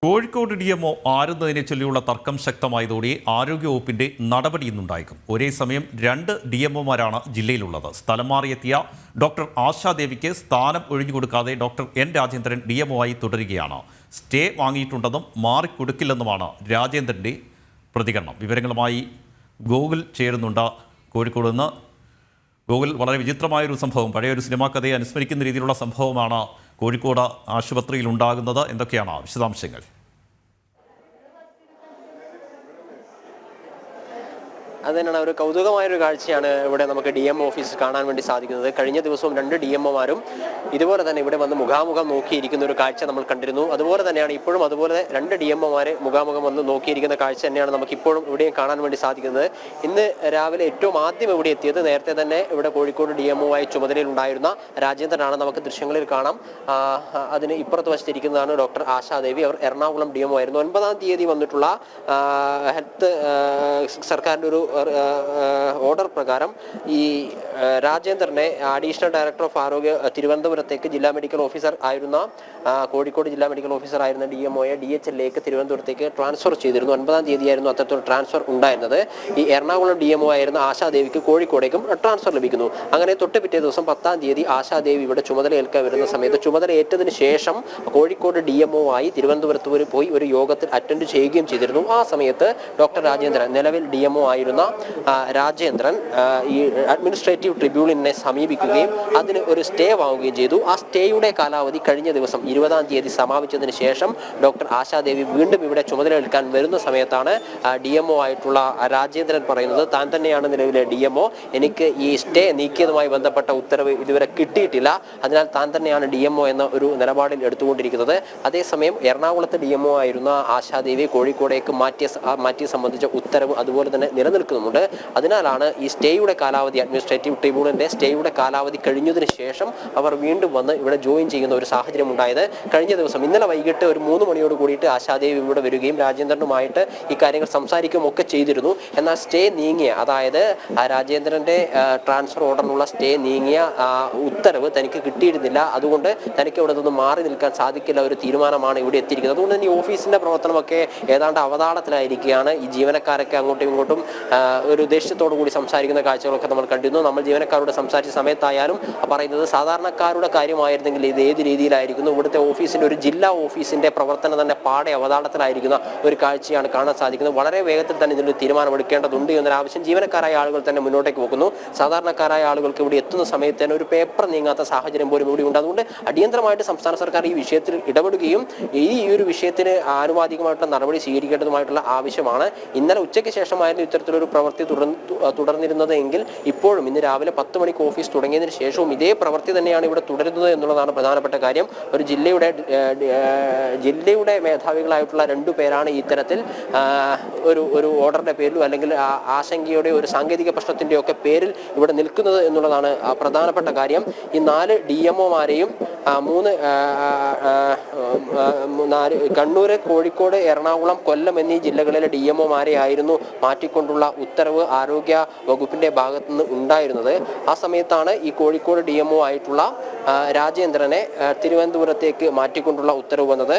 Kozhikode DMO ആരുന്നതിനെ ചൊല്ലിയുള്ള തർക്കം ശക്തമായതോടെ ആരോഗ്യവകുപ്പിന്റെ നടപടി ഇന്നുണ്ടായേക്കും. ഒരേ സമയം 2 DMOമാരാണ് ജില്ലയിലുള്ളത്. സ്ഥലം മാറിയെത്തിയ ഡോക്ടർ ആശാദേവിക്ക് സ്ഥാനം ഒഴിഞ്ഞുകൊടുക്കാതെ ഡോക്ടർ N രാജേന്ദ്രൻ DMO ആയി തുടരുകയാണ്. സ്റ്റേ വാങ്ങിയിട്ടുണ്ടെന്നും മാറിക്കൊടുക്കില്ലെന്നുമാണ് രാജേന്ദ്രന്റെ പ്രതികരണം. വിവരങ്ങളുമായി ഗോകുൽ ചേരുന്നുണ്ട് കോഴിക്കോട് നിന്ന്. ഗോകുൽ, വളരെ വിചിത്രമായൊരു സംഭവം, പഴയൊരു സിനിമാ കഥയെ അനുസ്മരിക്കുന്ന രീതിയിലുള്ള സംഭവമാണ് കോഴിക്കോട് ആശുപത്രിയിൽ ഉണ്ടാകുന്നത്. എന്തൊക്കെയാണ് വിശദാംശങ്ങൾ? അതുതന്നെയാണ് ഒരു കൗതുകമായൊരു കാഴ്ചയാണ് ഇവിടെ നമുക്ക് DMO ഓഫീസ് കാണാൻ വേണ്ടി സാധിക്കുന്നത്. കഴിഞ്ഞ ദിവസവും 2 DMOമാരും ഇതുപോലെ തന്നെ ഇവിടെ വന്ന് മുഖാമുഖം നോക്കിയിരിക്കുന്ന ഒരു കാഴ്ച നമ്മൾ കണ്ടിരുന്നു. അതുപോലെ തന്നെയാണ് ഇപ്പോഴും അതുപോലെ 2 DMOമാരെ മുഖാമുഖം വന്ന് നോക്കിയിരിക്കുന്ന കാഴ്ച തന്നെയാണ് നമുക്ക് ഇപ്പോഴും ഇവിടെയും കാണാൻ വേണ്ടി സാധിക്കുന്നത്. ഇന്ന് രാവിലെ ഏറ്റവും ആദ്യം ഇവിടെ എത്തിയത് നേരത്തെ തന്നെ ഇവിടെ കോഴിക്കോട് DMO ആയി ചുമതലയിലുണ്ടായിരുന്ന രാജേന്ദ്രനാണ്. നമുക്ക് ദൃശ്യങ്ങളിൽ കാണാം. അതിന് ഇപ്പുറത്ത് വശത്തിരിക്കുന്നതാണ് ഡോക്ടർ ആശാദേവി. അവർ എറണാകുളം DMO ആയിരുന്നു. 9-ാം തീയതി വന്നിട്ടുള്ള ഹെൽത്ത് സർക്കാരിൻ്റെ ഒരു ഓർഡർ പ്രകാരം ഈ രാജേന്ദ്രനെ അഡീഷണൽ ഡയറക്ടർ ഓഫ് ആരോഗ്യ തിരുവനന്തപുരത്തേക്ക് ജില്ലാ മെഡിക്കൽ ഓഫീസർ ആയിരുന്ന കോഴിക്കോട് ജില്ലാ മെഡിക്കൽ ഓഫീസർ ആയിരുന്ന DMOയെ DHLലേക്ക് തിരുവനന്തപുരത്തേക്ക് ട്രാൻസ്ഫർ ചെയ്തിരുന്നു. 9-ാം തീയതിയായിരുന്നു അത്തരത്തിൽ ട്രാൻസ്ഫർ ഉണ്ടായിരുന്നത്. ഈ എറണാകുളം DMO ആയിരുന്ന ആശാദേവിക്ക് കോഴിക്കോടേക്കും ട്രാൻസ്ഫർ ലഭിക്കുന്നു. അങ്ങനെ തൊട്ട് പിറ്റേ ദിവസം 10-ാം തീയതി ആശാദേവി ഇവിടെ ചുമതലയേൽക്കാൻ വരുന്ന സമയത്ത് ചുമതലയേറ്റതിന് ശേഷം കോഴിക്കോട് DMO ആയി തിരുവനന്തപുരത്ത് പോയി ഒരു യോഗത്തിൽ അറ്റൻഡ് ചെയ്യുകയും ചെയ്തിരുന്നു. ആ സമയത്ത് ഡോക്ടർ രാജേന്ദ്രൻ, നിലവിൽ DMO ആയിരുന്ന രാജേന്ദ്രൻ, ഈ അഡ്മിനിസ്ട്രേറ്റീവ് ട്രിബ്യൂണലിനെ സമീപിക്കുകയും അതിന് ഒരു സ്റ്റേ വാങ്ങുകയും ചെയ്തു. ആ സ്റ്റേയുടെ കാലാവധി കഴിഞ്ഞ ദിവസം 20-ാം തീയതി സമാപിച്ചതിന് ശേഷം ഡോക്ടർ ആശാദേവി വീണ്ടും ഇവിടെ ചുമതലയേൽക്കാൻ വരുന്ന സമയത്താണ് DMO ആയിട്ടുള്ള രാജേന്ദ്രൻ പറയുന്നത്, താൻ തന്നെയാണ് നിലവിലെ DMO, എനിക്ക് ഈ സ്റ്റേ നീക്കിയതുമായി ബന്ധപ്പെട്ട ഉത്തരവ് ഇതുവരെ കിട്ടിയിട്ടില്ല, അതിനാൽ താൻ തന്നെയാണ് DMO എന്ന ഒരു നിലപാടിൽ എടുത്തുകൊണ്ടിരിക്കുന്നത്. അതേസമയം എറണാകുളത്ത് DMO ആയിരുന്ന ആശാദേവി കോഴിക്കോടേക്ക് മാറ്റിയ സംബന്ധിച്ച ഉത്തരവ് അതുപോലെ തന്നെ നിലനിൽക്കുന്നുണ്ട്. അതിനാലാണ് ഈ സ്റ്റേയുടെ കാലാവധി, അഡ്മിനിസ്ട്രേറ്റീവ് ട്രിബ്യൂണലിന്റെ സ്റ്റേയുടെ കാലാവധി കഴിഞ്ഞതിന് ശേഷം അവർ വീണ്ടും വന്ന് ഇവിടെ ജോയിൻ ചെയ്യുന്ന ഒരു സാഹചര്യം ഉണ്ടായത്. കഴിഞ്ഞ ദിവസം ഇന്നലെ വൈകിട്ട് ഒരു 3 മണിയോട് കൂടിയിട്ട് ആശാദേവി ഇവിടെ വരികയും രാജേന്ദ്രനുമായിട്ട് ഈ കാര്യങ്ങൾ സംസാരിക്കുകയും ഒക്കെ ചെയ്തിരുന്നു. എന്നാൽ സ്റ്റേ നീങ്ങിയ, അതായത് രാജേന്ദ്രന്റെ ട്രാൻസ്ഫർ ഓർഡറിനുള്ള സ്റ്റേ നീങ്ങിയ ഉത്തരവ് തനിക്ക് കിട്ടിയിരുന്നില്ല. അതുകൊണ്ട് തനിക്ക് ഇവിടെ നിന്ന് മാറി നിൽക്കാൻ സാധിക്കില്ല ഒരു തീരുമാനമാണ് ഇവിടെ എത്തിയിരിക്കുന്നത്. അതുകൊണ്ട് തന്നെ ഈ ഓഫീസിന്റെ പ്രവർത്തനമൊക്കെ ഏതാണ്ട് അവതാളത്തിലായിരിക്കുകയാണ്. ഈ ജീവനക്കാരൊക്കെ അങ്ങോട്ടും ഇങ്ങോട്ടും ഒരു ദേഷ്യത്തോടു കൂടി സംസാരിക്കുന്ന കാഴ്ചകളൊക്കെ നമ്മൾ കണ്ടിരുന്നു. നമ്മൾ ജീവനക്കാരോട് സംസാരിച്ച സമയത്തായാലും പറയുന്നത് സാധാരണക്കാരുടെ കാര്യമായിരുന്നെങ്കിൽ ഇത് ഏത് രീതിയിലായിരിക്കുന്നു, ഇവിടുത്തെ ഓഫീസിന്റെ ഒരു ജില്ലാ ഓഫീസിന്റെ പ്രവർത്തനം തന്നെ പാടെ അവതാളത്തിലായിരിക്കുന്ന ഒരു കാഴ്ചയാണ് കാണാൻ സാധിക്കുന്നത്. വളരെ വേഗത്തിൽ തന്നെ ഇതിനൊരു തീരുമാനമെടുക്കേണ്ടതുണ്ട് എന്നൊരാവശ്യം ജീവനക്കാരായ ആളുകൾ തന്നെ മുന്നോട്ടേക്ക് വെക്കുന്നു. സാധാരണക്കാരായ ആളുകൾക്ക് ഇവിടെ എത്തുന്ന സമയത്ത് തന്നെ ഒരു പേപ്പർ നീങ്ങാത്ത സാഹചര്യം പോലും ഇവിടെ ഉണ്ട്. അതുകൊണ്ട് അടിയന്തരമായിട്ട് സംസ്ഥാന സർക്കാർ ഈ വിഷയത്തിൽ ഇടപെടുകയും ഈ ഒരു വിഷയത്തിന് ആനുപാതികമായിട്ടുള്ള നടപടി സ്വീകരിക്കേണ്ടതുമായിട്ടുള്ള ആവശ്യമാണ്. ഇന്നലെ ഉച്ചയ്ക്ക് ശേഷമായിരുന്നു ഇത്തരത്തിലൊരു പ്രവൃത്തി തുടർന്നിരുന്നത് എങ്കിൽ ഇപ്പോഴും ഇന്ന് രാവിലെ 10 മണിക്ക് ഓഫീസ് തുടങ്ങിയതിന് ശേഷവും ഇതേ പ്രവൃത്തി തന്നെയാണ് ഇവിടെ തുടരുന്നത് എന്നുള്ളതാണ് പ്രധാനപ്പെട്ട കാര്യം. ഒരു ജില്ലയുടെ മേധാവികളായിട്ടുള്ള 2 പേരാണ് ഇത്തരത്തിൽ ഒരു ഓർഡറിന്റെ പേരിലും അല്ലെങ്കിൽ ആശങ്കയുടെ ഒരു സാങ്കേതിക പ്രശ്നത്തിന്റെ ഒക്കെ പേരിൽ ഇവിടെ നിൽക്കുന്നത് എന്നുള്ളതാണ് പ്രധാനപ്പെട്ട കാര്യം. ഈ 4 DMOമാരെയും 4 കണ്ണൂർ, കോഴിക്കോട്, എറണാകുളം, കൊല്ലം എന്നീ ജില്ലകളിലെ DMOമാരെ ആയിരുന്നു മാറ്റിക്കൊണ്ടുള്ള ഉത്തരവ് ആരോഗ്യ വകുപ്പിന്റെ ഭാഗത്തു നിന്ന് ഉണ്ടായിരുന്നത്. ആ സമയത്താണ് ഈ കോഴിക്കോട് DMO ആയിട്ടുള്ള രാജേന്ദ്രനെ തിരുവനന്തപുരത്തേക്ക് മാറ്റിക്കൊണ്ടുള്ള ഉത്തരവ് വന്നത്.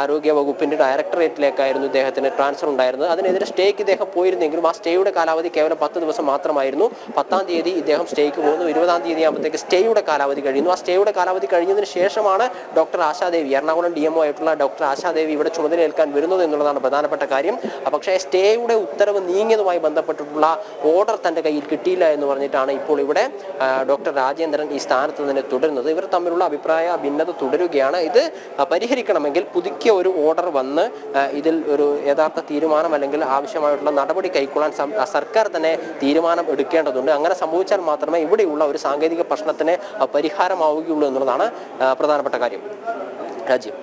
ആരോഗ്യ വകുപ്പിന്റെ ഡയറക്ടറേറ്റിലേക്കായിരുന്നു ഇദ്ദേഹത്തിന് ട്രാൻസ്ഫർ ഉണ്ടായിരുന്നത്. അതിനെതിരെ സ്റ്റേക്ക് ഇദ്ദേഹം പോയിരുന്നെങ്കിലും ആ സ്റ്റേയുടെ കാലാവധി കേവലം 10 ദിവസം മാത്രമായിരുന്നു. 10-ാം തീയതി ഇദ്ദേഹം സ്റ്റേക്ക് പോകുന്നു. 20-ാം തീയതി ആകുമ്പോഴത്തേക്ക് സ്റ്റേയുടെ കാലാവധി കഴിയുന്നു. ആ സ്റ്റേയുടെ കാലാവധി കഴിഞ്ഞതിന് ശേഷമാണ് ഡോക്ടർ ആശാദേവി, എറണാകുളം DMO ആയിട്ടുള്ള ഡോക്ടർ ആശാദേവി ഇവിടെ ചുമതലയേൽക്കാൻ വരുന്നത് എന്നുള്ളതാണ് പ്രധാനപ്പെട്ട കാര്യം. പക്ഷേ സ്റ്റേയുടെ ഉത്തരവ് നീങ്ങിയതുമായി ബന്ധപ്പെട്ടിട്ടുള്ള ഓർഡർ തന്റെ കയ്യിൽ കിട്ടിയില്ല എന്ന് പറഞ്ഞിട്ടാണ് ഇപ്പോൾ ഇവിടെ ഡോക്ടർ രാജേന്ദ്രൻ ഈ സ്ഥാനത്ത് തന്നെ തുടരുന്നത്. ഇവർ തമ്മിലുള്ള അഭിപ്രായ ഭിന്നത തുടരുകയാണ്. ഇത് പരിഹരിക്കണമെങ്കിൽ പുതുക്കിയ ഒരു ഓർഡർ വന്ന് ഇതിൽ ഒരു യഥാർത്ഥ തീരുമാനം അല്ലെങ്കിൽ ആവശ്യമായിട്ടുള്ള നടപടി കൈക്കൊള്ളാൻ സർക്കാർ തന്നെ തീരുമാനം എടുക്കേണ്ടതുണ്ട്. അങ്ങനെ സംഭവിച്ചാൽ മാത്രമേ ഇവിടെയുള്ള ഒരു സാങ്കേതിക പ്രശ്നത്തിന് പരിഹാരമാവുകയുള്ളൂ എന്നുള്ളതാണ് പ്രധാനപ്പെട്ട കാര്യം. രാജ്യം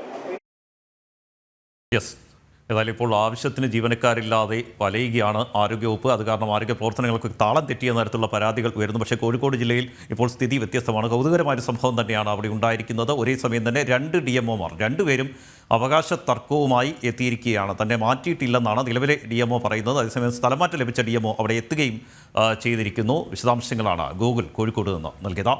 ഏതായാലും ഇപ്പോൾ ആവശ്യത്തിന് ജീവനക്കാരില്ലാതെ വലയുകയാണ് ആരോഗ്യവകുപ്പ്. അത് കാരണം ആരോഗ്യ പ്രവർത്തനങ്ങൾക്ക് താളം തെറ്റിയ തരത്തിലുള്ള പരാതികൾ ഉയരുന്നു. പക്ഷേ കോഴിക്കോട് ജില്ലയിൽ ഇപ്പോൾ സ്ഥിതി വ്യത്യസ്തമാണ്. കൗതുകരമായൊരു സംഭവം തന്നെയാണ് അവിടെ ഉണ്ടായിരിക്കുന്നത്. ഒരേ സമയം തന്നെ 2 DMOമാർ, 2 പേരും അവകാശ തർക്കവുമായി എത്തിയിരിക്കുകയാണ്. തന്നെ മാറ്റിയിട്ടില്ലെന്നാണ് നിലവിലെ DMO പറയുന്നത്. അതേസമയം സ്ഥലമാറ്റം ലഭിച്ച DMO അവിടെ എത്തുകയും ചെയ്തിരിക്കുന്നു. വിശദാംശങ്ങളാണ് ഗൂഗിൾ കോഴിക്കോട് നിന്ന് നൽകിയത്.